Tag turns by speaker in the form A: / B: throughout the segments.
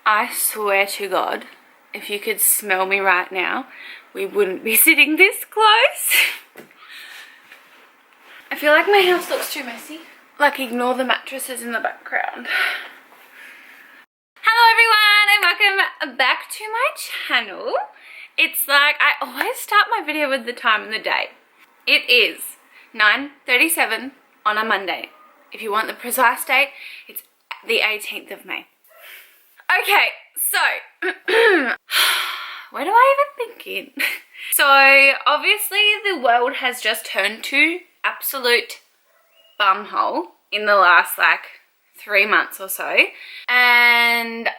A: I swear to God, if you could smell me right now, we wouldn't be sitting this close. I feel like my house looks too messy. Like, ignore the mattresses in the background. Hello everyone and welcome back to my channel. It's like, I always start my video with the time and the day. It is 9:37 on a Monday. If you want the precise date, it's the 18th of May. Okay, so, where do I even begin? So, obviously the world has just turned to absolute bumhole in the last, like, 3 months or so. And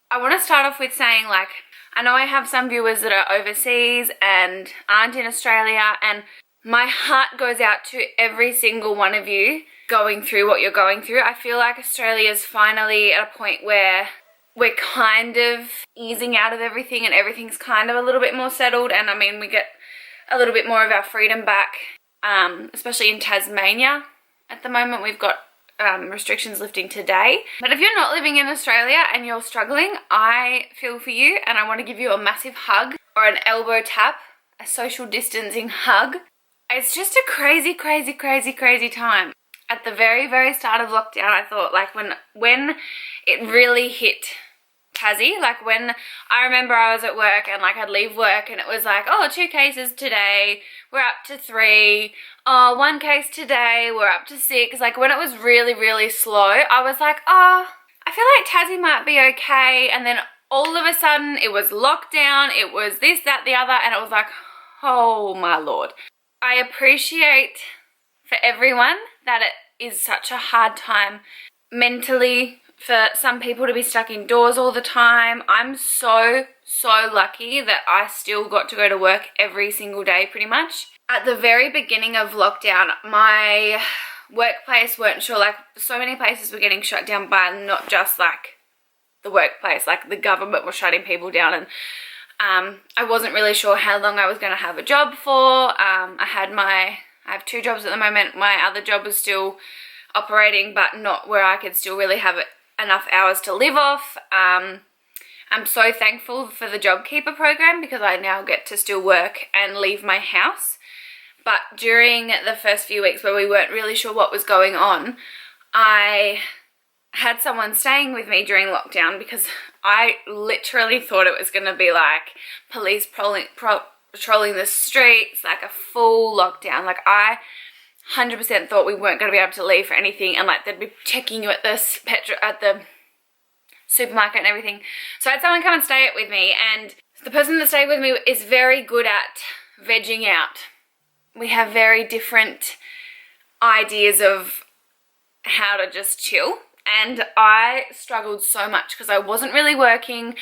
A: I want to start off with saying, like, I know I have some viewers that are overseas and aren't in Australia, and my heart goes out to every single one of you going through what you're going through. I feel like Australia's finally at a point where we're kind of easing out of everything and everything's kind of a little bit more settled, and I mean, we get a little bit more of our freedom back, especially in Tasmania. At the moment, we've got restrictions lifting today. But if you're not living in Australia and you're struggling, I feel for you and I want to give you a massive hug or an elbow tap, a social distancing hug. It's just a crazy, crazy, crazy, crazy time. At the very, very start of lockdown, I thought, like, when it really hit Tassie, like, when I remember I was at work and, like, I'd leave work and it was like, oh, 2 cases today, we're up to 3, oh, 1 case today, we're up to 6. Like, when it was really, really slow, I was like, oh, I feel like Tassie might be okay. And then all of a sudden it was lockdown, it was this, that, the other, and it was like, oh my Lord. I appreciate for everyone that it is such a hard time mentally for some people to be stuck indoors all the time. I'm so lucky that I still got to go to work every single day pretty much. At the very beginning of lockdown, my workplace weren't sure, like, so many places were getting shut down by not just like the workplace, like the government was shutting people down, and I wasn't really sure how long I was going to have a job for. I have 2 jobs at the moment. My other job was still operating, but not where I could still really have enough hours to live off. I'm so thankful for the JobKeeper program because I now get to still work and leave my house. But during the first few weeks where we weren't really sure what was going on, I had someone staying with me during lockdown because I literally thought it was going to be like police patrolling the streets, like a full lockdown. Like, I 100% thought we weren't going to be able to leave for anything, and like they'd be checking you at the supermarket and everything. So I had someone come and stay with me, and the person that stayed with me is very good at vegging out. We have very different ideas of how to just chill, and I struggled so much because I wasn't really working.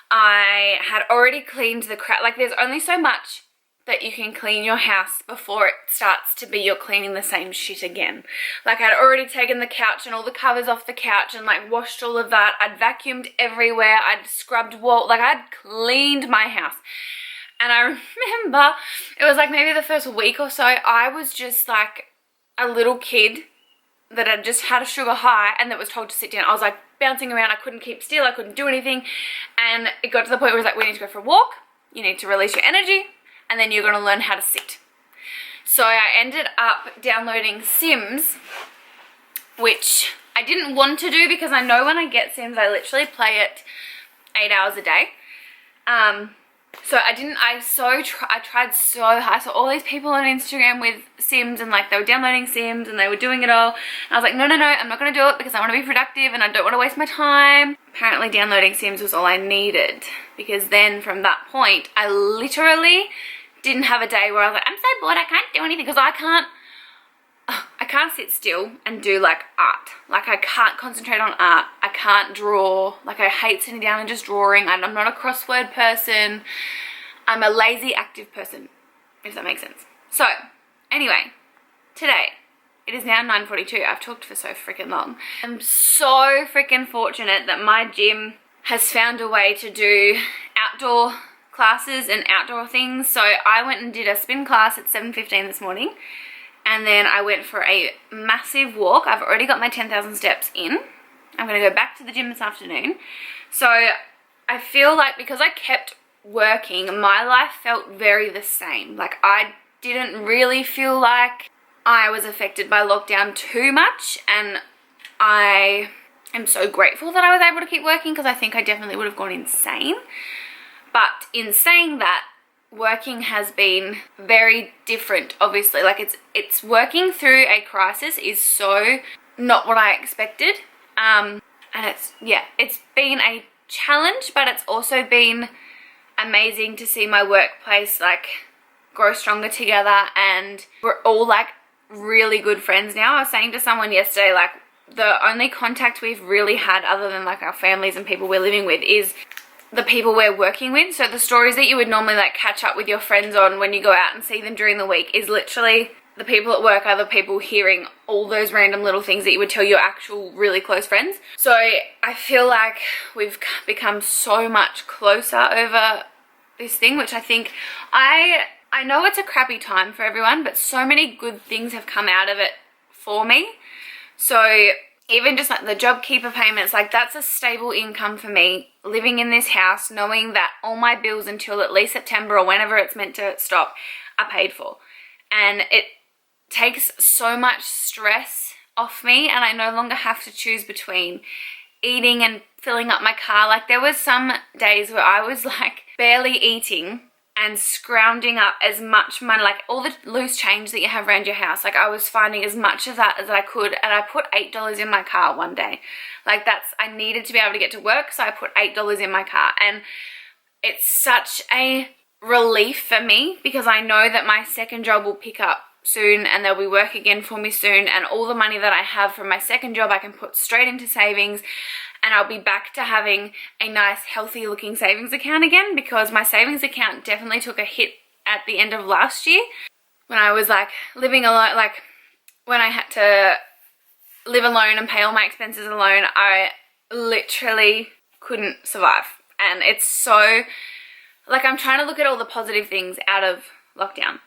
A: I had already cleaned the crap. Like, there's only so much that you can clean your house before it starts to be you're cleaning the same shit again. Like, I'd already taken the couch and all the covers off the couch and, like, washed all of that. I'd vacuumed everywhere. I'd scrubbed wall. Like, I'd cleaned my house. And I remember it was like maybe the first week or so, I was just like a little kid that had just had a sugar high and that was told to sit down. I was like bouncing around. I couldn't keep still. I couldn't do anything. And it got to the point where it was like, we need to go for a walk. You need to release your energy. And then you're going to learn how to sit. So I ended up downloading Sims, which I didn't want to do because I know when I get Sims, I literally play it 8 hours a day. So I didn't, I tried so hard. I saw all these people on Instagram with Sims and, like, they were downloading Sims and they were doing it all. And I was like, no, I'm not going to do it because I want to be productive and I don't want to waste my time. Apparently downloading Sims was all I needed, because then from that point, I literally didn't have a day where I was like, I'm so bored, I can't do anything, because I can't sit still and do, like, art. Like, I can't concentrate on art. I can't draw. Like, I hate sitting down and just drawing. I'm not a crossword person. I'm a lazy, active person, if that makes sense. So, anyway, today, it is now 9:42. I've talked for so freaking long. I'm so freaking fortunate that my gym has found a way to do outdoor classes and outdoor things. So I went and did a spin class at 7:15 this morning. And then I went for a massive walk. I've already got my 10,000 steps in. I'm going to go back to the gym this afternoon. So I feel like because I kept working, my life felt very the same. Like I didn't really feel like I was affected by lockdown too much, and I am so grateful that I was able to keep working because I think I definitely would have gone insane. But in saying that, working has been very different, obviously. Like it's working through a crisis is so not what I expected. And it's been a challenge, but it's also been amazing to see my workplace like grow stronger together, and we're all like really good friends now. I was saying to someone yesterday, like the only contact we've really had other than like our families and people we're living with is the people we're working with. So the stories that you would normally like catch up with your friends on when you go out and see them during the week is literally the people at work are the people hearing all those random little things that you would tell your actual really close friends. So I feel like we've become so much closer over this thing, which I think I know it's a crappy time for everyone, but so many good things have come out of it for me. So even just like the JobKeeper payments, like that's a stable income for me, living in this house, knowing that all my bills until at least September or whenever it's meant to stop are paid for. And it takes so much stress off me, and I no longer have to choose between eating and filling up my car. Like there was some days where I was like barely eating and scrounging up as much money, like all the loose change that you have around your house. Like I was finding as much of that as I could, and I put $8 in my car one day. Like I needed to be able to get to work, so I put $8 in my car. And it's such a relief for me because I know that my second job will pick up soon and there'll be work again for me soon, and all the money that I have from my second job I can put straight into savings, and I'll be back to having a nice healthy looking savings account again, because my savings account definitely took a hit at the end of last year when I was like living alone. Like when I had to live alone and pay all my expenses alone, I literally couldn't survive. And it's so like I'm trying to look at all the positive things out of lockdown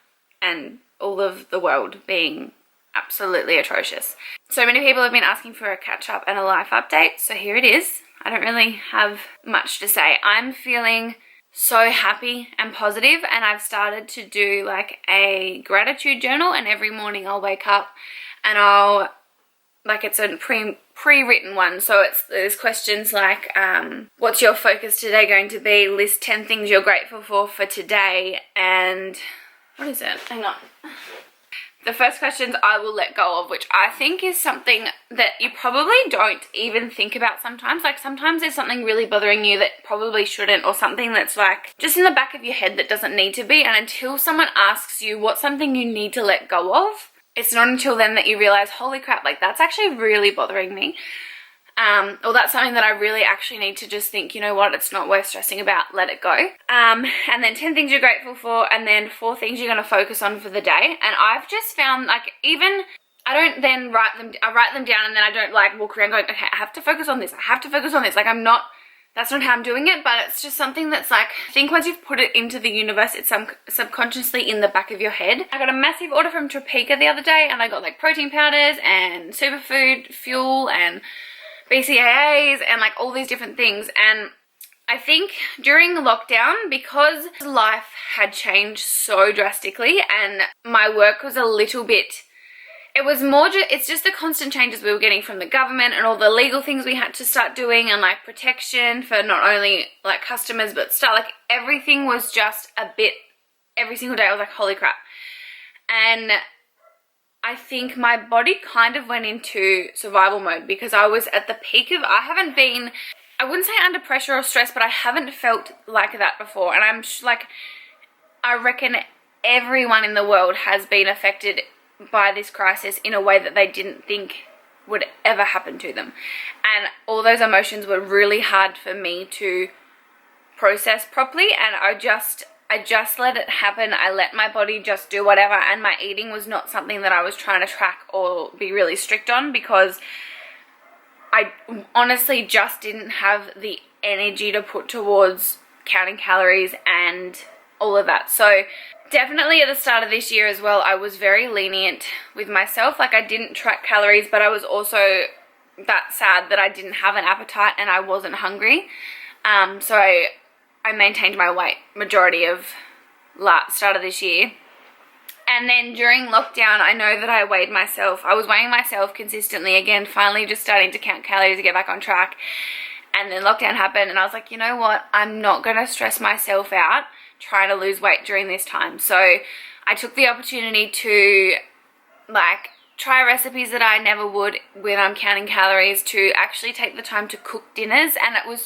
A: and all of the world being absolutely atrocious. So many people have been asking for a catch up and a life update, so here it is. I don't really have much to say. I'm feeling so happy and positive, and I've started to do like a gratitude journal, and every morning I'll wake up and I'll like it's a pre-written one, so there's questions like what's your focus today going to be, list 10 things you're grateful for today, and what is it? Hang on. The first questions I will let go of, which I think is something that you probably don't even think about sometimes. Like sometimes there's something really bothering you that probably shouldn't, or something that's like just in the back of your head that doesn't need to be. And until someone asks you what's something you need to let go of, it's not until then that you realize, holy crap, like that's actually really bothering me. Or that's something that I really actually need to just think, you know what, it's not worth stressing about, let it go. And then 10 things you're grateful for, and then 4 things you're going to focus on for the day. And I've just found like even, I don't then write them down and then I don't like walk around going, okay, I have to focus on this, I have to focus on this. Like that's not how I'm doing it, but it's just something that's like, I think once you've put it into the universe, it's subconsciously in the back of your head. I got a massive order from Topeka the other day, and I got like protein powders and superfood fuel and BCAAs and like all these different things. And I think during lockdown, because life had changed so drastically and my work was a little bit, it was more it's just the constant changes we were getting from the government and all the legal things we had to start doing, and like protection for not only like customers but stuff, like everything was just a bit, every single day I was like, holy crap. And I think my body kind of went into survival mode because I was at the peak of, I haven't been, I wouldn't say under pressure or stress, but I haven't felt like that before. And I'm like, I reckon everyone in the world has been affected by this crisis in a way that they didn't think would ever happen to them. And all those emotions were really hard for me to process properly, and I just let it happen. I let my body just do whatever, and my eating was not something that I was trying to track or be really strict on because I honestly just didn't have the energy to put towards counting calories and all of that. So definitely at the start of this year as well, I was very lenient with myself. Like I didn't track calories, but I was also that sad that I didn't have an appetite and I wasn't hungry. So I maintained my weight majority of start of this year. And then during lockdown, I know that I weighed myself. I was weighing myself consistently again, finally just starting to count calories to get back on track. And then lockdown happened and I was like, you know what? I'm not going to stress myself out trying to lose weight during this time. So I took the opportunity to like try recipes that I never would when I'm counting calories, to actually take the time to cook dinners. And it was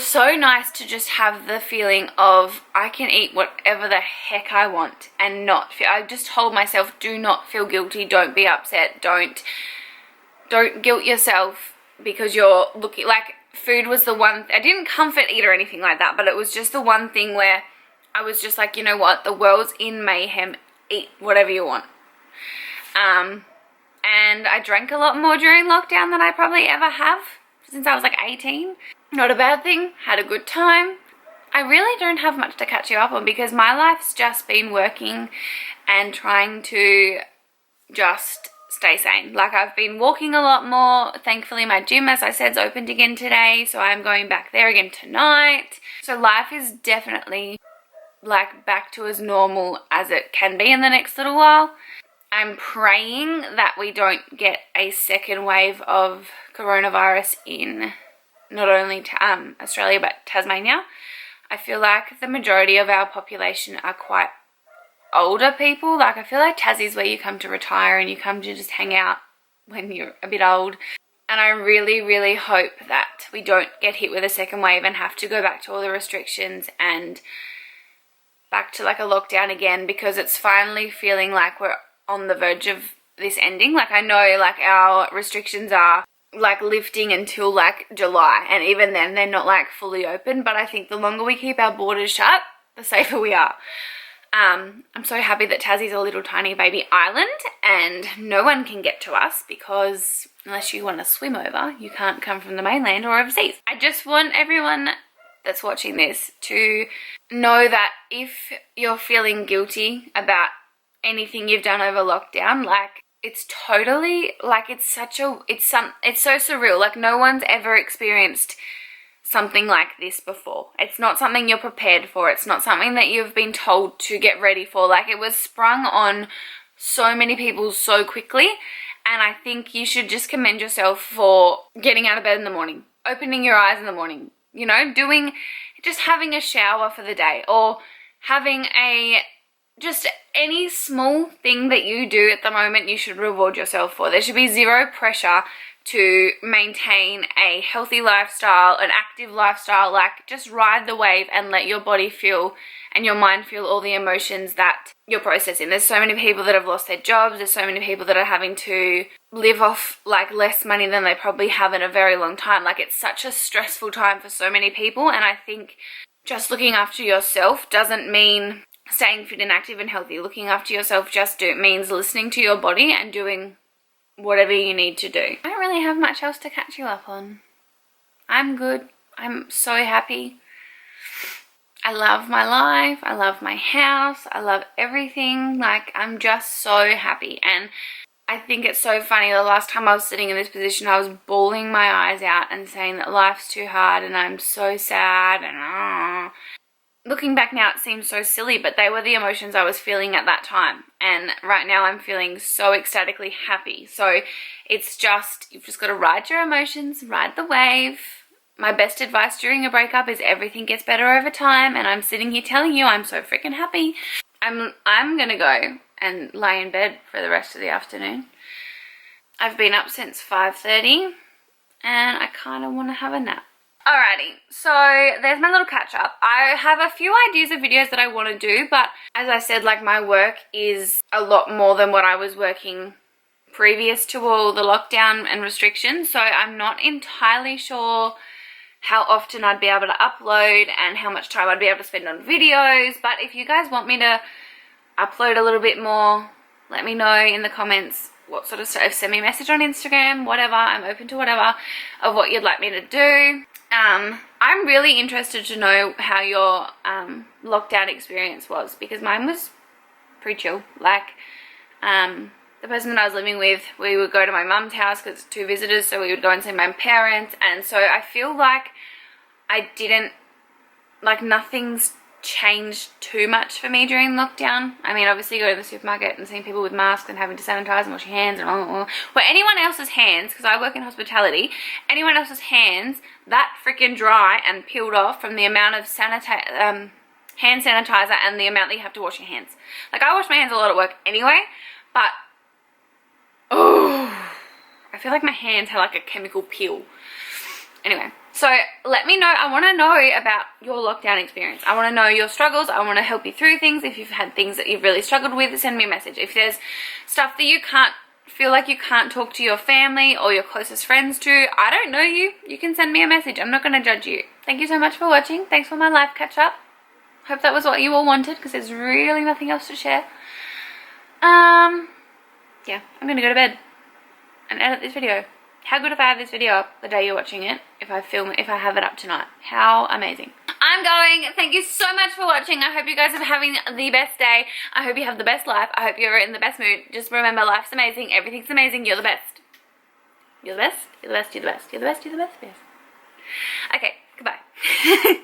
A: so nice to just have the feeling of I can eat whatever the heck I want and not feel, I just told myself, do not feel guilty, don't be upset, don't guilt yourself because you're looking, like food was the one, I didn't comfort eat or anything like that, but it was just the one thing where I was just like, you know what, the world's in mayhem, eat whatever you want. And I drank a lot more during lockdown than I probably ever have since I was like 18. Not a bad thing, had a good time. I really don't have much to catch you up on because my life's just been working and trying to just stay sane. Like I've been walking a lot more. Thankfully my gym, as I said, is opened again today, so I'm going back there again tonight. So life is definitely like back to as normal as it can be in the next little while. I'm praying that we don't get a second wave of coronavirus in not only Australia but Tasmania. I feel like the majority of our population are quite older people. Like I feel like Tassie's where you come to retire and you come to just hang out when you're a bit old. And I really, really hope that we don't get hit with a second wave and have to go back to all the restrictions and back to like a lockdown again, because it's finally feeling like we're on the verge of this ending. Like I know like our restrictions are like lifting until like July, and even then they're not like fully open, but I think the longer we keep our borders shut, the safer we are. I'm so happy that Tassie's a little tiny baby island and no one can get to us, because unless you want to swim over, you can't come from the mainland or overseas. I just want everyone that's watching this to know that if you're feeling guilty about anything you've done over lockdown, like it's totally like it's so surreal. Like no one's ever experienced something like this before. It's not something you're prepared for. It's not something that you've been told to get ready for. Like it was sprung on so many people so quickly, and I think you should just commend yourself for getting out of bed in the morning, opening your eyes in the morning, you know, just having a shower for the day, or having just any small thing that you do at the moment you should reward yourself for. There should be zero pressure to maintain a healthy lifestyle, an active lifestyle. Like just ride the wave and let your body feel and your mind feel all the emotions that you're processing. There's so many people that have lost their jobs. There's so many people that are having to live off like less money than they probably have in a very long time. Like it's such a stressful time for so many people, and I think just looking after yourself doesn't mean staying fit and active and healthy. Looking after yourself means listening to your body and doing whatever you need to do. I don't really have much else to catch you up on. I'm good. I'm so happy. I love my life. I love my house. I love everything. Like I'm just so happy. And I think it's so funny. The last time I was sitting in this position, I was bawling my eyes out and saying that life's too hard and I'm so sad and looking back now, it seems so silly, but they were the emotions I was feeling at that time. And right now I'm feeling so ecstatically happy. So it's just, you've just got to ride your emotions, ride the wave. My best advice during a breakup is everything gets better over time. And I'm sitting here telling you I'm so freaking happy. I'm going to go and lay in bed for the rest of the afternoon. I've been up since 5:30 and I kind of want to have a nap. Alrighty, so there's my little catch up. I have a few ideas of videos that I want to do, but as I said, like my work is a lot more than what I was working previous to all the lockdown and restrictions, so I'm not entirely sure how often I'd be able to upload and how much time I'd be able to spend on videos. But if you guys want me to upload a little bit more, let me know in the comments what sort of stuff. Send me a message on Instagram, whatever. I'm open to whatever of what you'd like me to do. I'm really interested to know how your lockdown experience was, because mine was pretty chill. Like the person that I was living with, we would go to my mum's house because it's 2 visitors, so we would go and see my parents, and so I feel like I didn't, like, nothing's changed too much for me during lockdown. I mean, obviously going to the supermarket and seeing people with masks and having to sanitize and wash your hands and all. Where anyone else's hands, because I work in hospitality, anyone else's hands that freaking dry and peeled off from the amount of hand sanitizer and the amount that you have to wash your hands. Like, I wash my hands a lot at work anyway, but oh, I feel like my hands have like a chemical peel. Anyway, so let me know. I want to know about your lockdown experience. I want to know your struggles. I want to help you through things. If you've had things that you've really struggled with, send me a message. If there's stuff that you can't feel like you can't talk to your family or your closest friends to, I don't know you, you can send me a message. I'm not going to judge you. Thank you so much for watching. Thanks for my live catch up. Hope that was what you all wanted, because there's really nothing else to share. Yeah, I'm going to go to bed and edit this video. How good if I have this video up the day you're watching it, if I have it up tonight. How amazing. I'm going. Thank you so much for watching. I hope you guys are having the best day. I hope you have the best life. I hope you're in the best mood. Just remember, life's amazing. Everything's amazing. You're the best. You're the best. You're the best. You're the best. You're the best. You're the best. Yes. Okay, goodbye.